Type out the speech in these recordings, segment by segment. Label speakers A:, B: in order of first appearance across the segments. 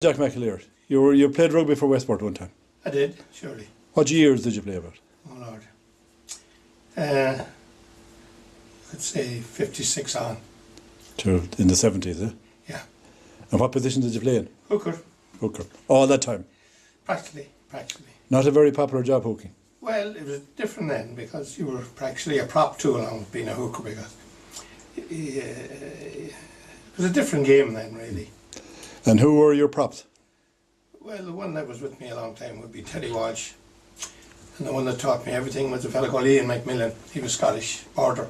A: Jack McAleer, you played rugby for Westport one time.
B: I did, surely.
A: What years did you play about?
B: Oh Lord. I'd say 56 on.
A: In the 70s, eh?
B: Yeah.
A: And what position did you play in?
B: Hooker.
A: Hooker. All that time?
B: Practically.
A: Not a very popular job, hooking.
B: Well, it was different then because you were practically a prop too along with being a hooker because it was a different game then, really.
A: And who were your props?
B: Well, the one that was with me a long time would be Teddy Walsh. And the one that taught me everything was a fellow called Ian McMillan. He was Scottish, border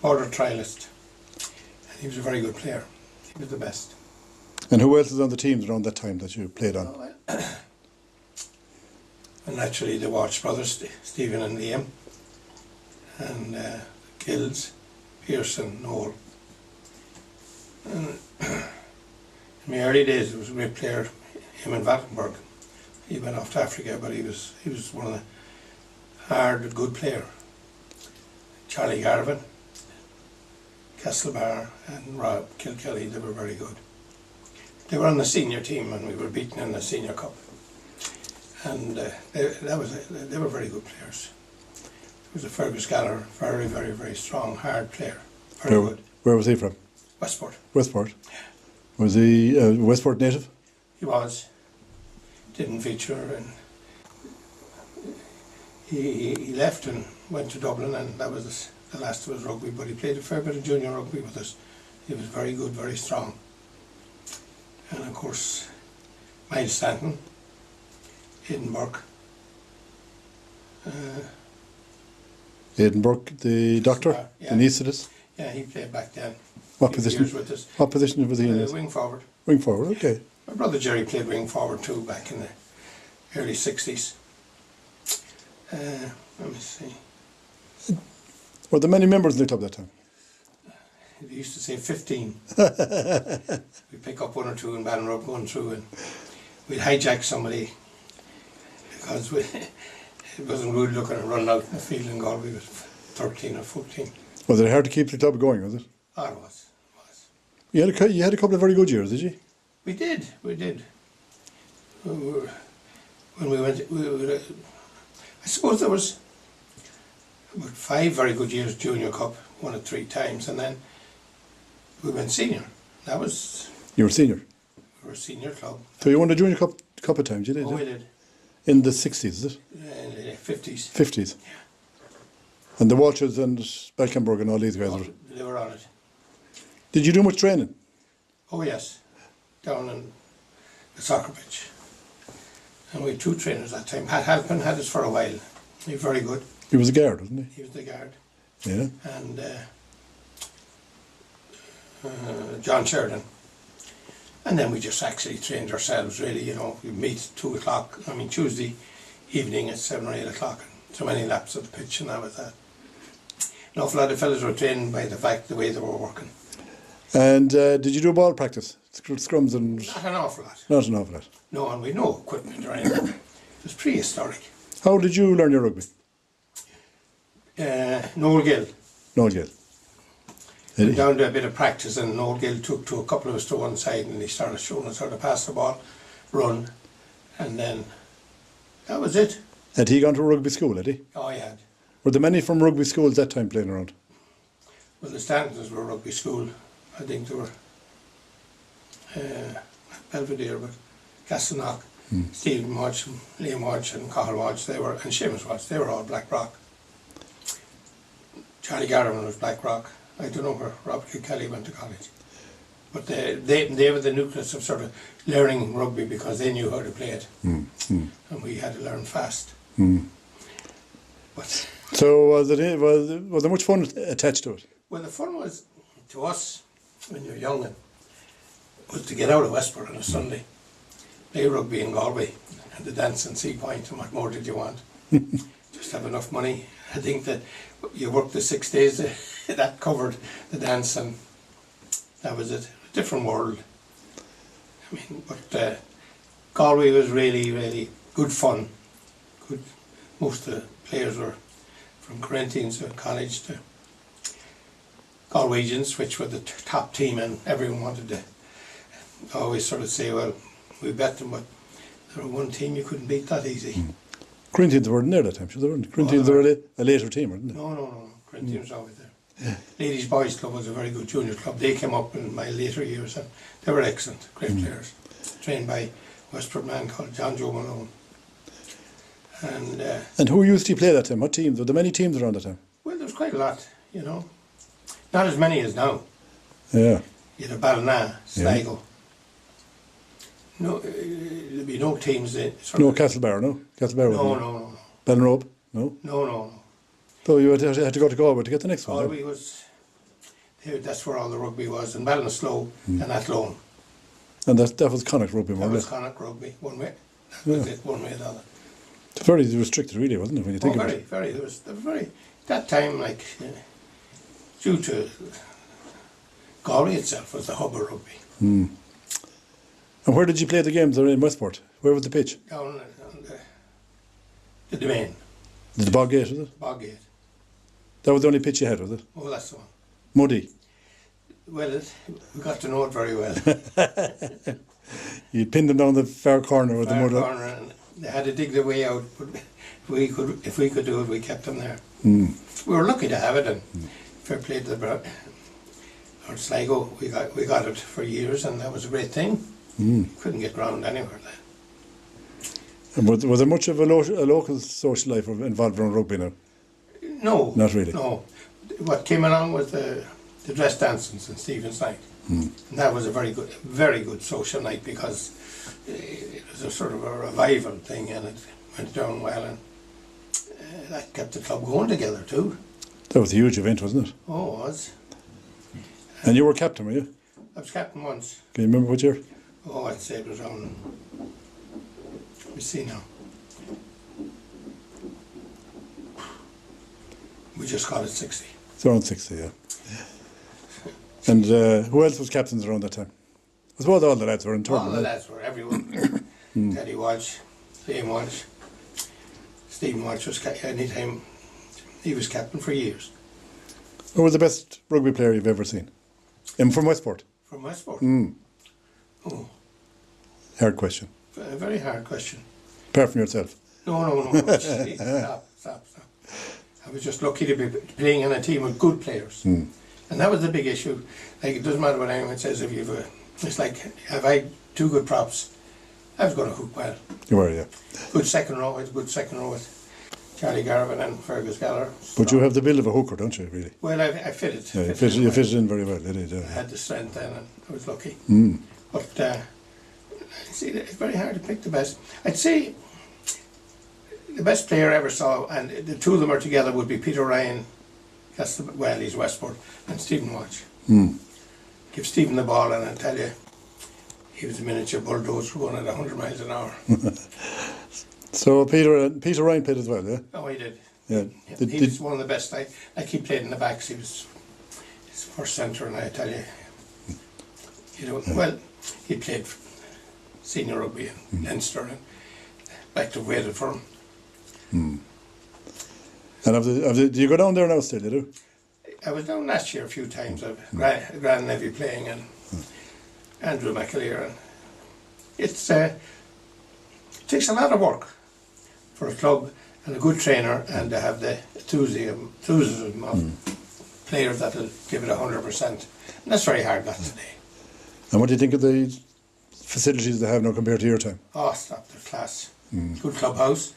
B: trialist. And he was a very good player. He was the best.
A: And who else was on the teams around that time that you played on?
B: Oh, well, and naturally the Walsh brothers, Stephen and Liam. And Gills, Pearson, Noel. And in my early days, there was a great player, him in Vattenberg. He went off to Africa, but he was one of the hard, good player. Charlie Garvin, Castlebar and Rob Kilkelly, they were very good. They were on the senior team and we were beaten in the senior cup. And they were very good players. There was a Fergus Galler, very, very, very strong, hard player. Very good.
A: Where was he from?
B: Westport.
A: Westport? Was he a Westport native?
B: He was. Didn't feature, and he left and went to Dublin, and that was the last of his rugby, but he played a fair bit of junior rugby with us. He was very good, very strong. And of course, Miles Stanton, Aidan Burke.
A: Aidan Burke, the doctor,
B: yeah.
A: the anaesthetist?
B: Yeah, he played back then.
A: What position?
B: With us.
A: What position was he in?
B: Wing forward.
A: Wing forward, okay.
B: My brother Jerry played wing forward too back in the early 60s. Let me see.
A: Were there many members in the club that time?
B: They used to say 15. We'd pick up one or two in Bannerop going through and we'd hijack somebody because it wasn't good looking and running out in the field in Galway. It was 13 or 14.
A: Was it hard to keep the club going, was it?
B: Oh, it was.
A: You had a couple of very good years, did you?
B: We did. When we went, I suppose there was about 5 very good years junior cup, won it 3 times, and then we went senior. That was.
A: You were senior?
B: We were a senior club.
A: So you won the junior cup a couple of times, you did?
B: Oh, we did.
A: In the 60s, is it?
B: In the 50s.
A: 50s?
B: Yeah.
A: And the Walshes and Belkenberg and all these guys were?
B: They were on it.
A: Did you do much training?
B: Oh yes, down in the soccer pitch. And we had 2 trainers that time. Halpin had us for a while. He was very good.
A: He was a guard, wasn't he?
B: He was the guard.
A: Yeah.
B: And John Sheridan. And then we just actually trained ourselves really, you know. We'd meet 2 o'clock, Tuesday evening at 7 or 8 o'clock. And so many laps of the pitch and that was that. An awful lot of fellas were trained by the way they were working.
A: And did you do ball practice? Scrums and...
B: Not an awful lot.
A: Not an awful lot.
B: No, and we had no equipment or anything. It was prehistoric.
A: How did you learn your rugby?
B: Noel Gill.
A: Noel Gill.
B: Went down to a bit of practice and Noel Gill took to a couple of us to one side and he started showing us how to pass the ball, run, and then that was it.
A: Had he gone to rugby school, had he?
B: Oh, he had.
A: Were there many from rugby schools that time playing around?
B: Well, the Stantons were rugby school. I think they were Belvedere, but Castleknock, Stephen Walsh, Liam Walsh and Cathal Walsh, and Seamus Walsh, they were all Black Rock. Charlie Garvin was Black Rock. I don't know where Robert Kelly went to college. But they were the nucleus of sort of learning rugby because they knew how to play it. And we had to learn fast. But
A: so was there much fun attached to it?
B: Well, the fun was, to us, when you're young, was to get out of Westport on a Sunday, play rugby in Galway, and the dance in Sea Point, and what more did you want? Just have enough money. I think that you worked the 6 days, that covered the dance, and that was it. A different world. But Galway was really, really good fun. Good. Most of the players were from Corinthians to college to Galwegians, which were the top team, and everyone wanted to always sort of say, well, we bet them, but they were one team you couldn't beat that easy.
A: Corinthians weren't there that time, sure they weren't. Corinthians were a later team, weren't they?
B: No. Corinthians were always there. Ladies Boys Club was a very good junior club. They came up in my later years and they were excellent, great players. Trained by a Westport man called John Joe Malone.
A: And who used to play that time? What teams? Were there many teams around that time?
B: Well, there was quite a lot, you know. Not as many as now.
A: Yeah.
B: You had Ballina, Sligo. No, there'd be no teams there.
A: No, Castlebar, no? Castlebar
B: No.
A: Ballinrobe, no?
B: No.
A: So you had to go to Galway to get the next one?
B: Galway was, that's where all the rugby was, and Ballinasloe and Athlone.
A: And that was Connacht rugby, more or
B: That was
A: less?
B: Connacht rugby, one way. That was it, one way or the other.
A: It's very restricted, really, wasn't it, when you think about it?
B: Very. There was very, that time, like, due to Galway itself was the hub of rugby.
A: And where did you play the games? They're in Westport. Where was the pitch?
B: Down on the domain,
A: The Bog Gate, was it?
B: Boggate.
A: That was the only pitch you had, was it?
B: Oh, that's the one.
A: Muddy.
B: Well, we got to know it very well.
A: You pinned them down the far corner with the mud.
B: Corner, and they had to dig their way out, but if we could do it, we kept them there. We were lucky to have it, and fair play to the Lord Sligo, we got it for years, and that was a great thing. Couldn't get ground anywhere then.
A: And was there much of a local social life involved around rugby now?
B: No.
A: Not really?
B: No. What came along was the dress dancings in Stephen's night. And that was a very good social night because it was a sort of a revival thing, and it went down well, and that kept the club going together too.
A: That was a huge event, wasn't it?
B: Oh, it was.
A: And you were captain, were you?
B: I was captain once.
A: Can you remember what year?
B: Oh, I'd say it was around, let me see now. We just got it 60.
A: It's around 60, yeah. And who else was captains around that time? I suppose all the lads were in
B: All
A: tournament.
B: the lads were, everyone. Teddy Walsh, Liam Walsh, Stephen Walsh was anytime. He was captain for years.
A: Who was the best rugby player you've ever seen? From Westport?
B: From Westport? Oh,
A: Hard question.
B: a very hard question.
A: Apart from yourself.
B: No. Stop. I was just lucky to be playing in a team with good players. And that was the big issue. Like, it doesn't matter what anyone says if you've it's like, have I two good props? I was going to hoop well.
A: You were, yeah.
B: Good second row with Charlie Garvin and Fergus Geller.
A: But you have the build of a hooker, don't you, really?
B: Well, I fitted.
A: Yeah, you fitted in very well, you did,
B: I
A: yeah.
B: had the strength then, and I was lucky. But see, it's very hard to pick the best. I'd say the best player I ever saw, and the two of them are together, would be Peter Ryan, he's Westport, and Stephen Walsh. Give Stephen the ball, and I tell you, he was a miniature bulldozer going at 100 miles an hour.
A: So Peter Ryan played as well, yeah?
B: Oh, he did.
A: Yeah.
B: He was one of the best. Like he played in the backs. He was his first centre, and I tell you, well, he played senior rugby in Leinster, and like to waited for him.
A: And do you go down there now still, you do?
B: I was down last year a few times. I've Grand Levy playing, and Andrew McAleer, and it takes a lot of work for a club and a good trainer, and to have the enthusiasm of players that will give it 100%. And that's very hard not today.
A: And what do you think of the facilities they have now compared to your time?
B: Oh, stop, they're class. Good clubhouse,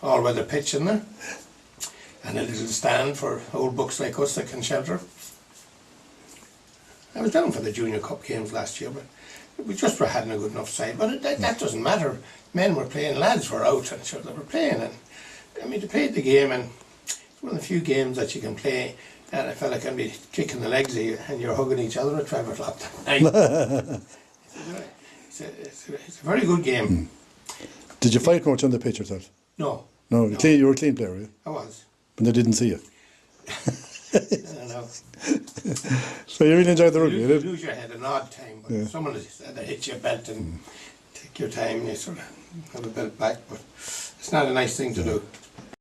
B: all-weather pitch in there, and a little stand for old bucks like us that can shelter. I was down for the Junior Cup games last year, but we just were having a good enough side. But that doesn't matter. Men were playing, lads were out, and sure they were playing. And I mean, they played the game, and it's one of the few games that you can play, and a fella can be kicking the legs of you, and you're hugging each other at 12 o'clock at night. It's a very good game.
A: Did you fight much on the pitch yourself?
B: No.
A: No. You were a clean player, were you?
B: I was.
A: But they didn't see you.
B: I know.
A: So you really enjoyed the rugby,
B: You
A: did?
B: lose your head an odd time, but someone had to hit your belt and take your time, and you sort of have a belt back, but it's not a nice thing to do.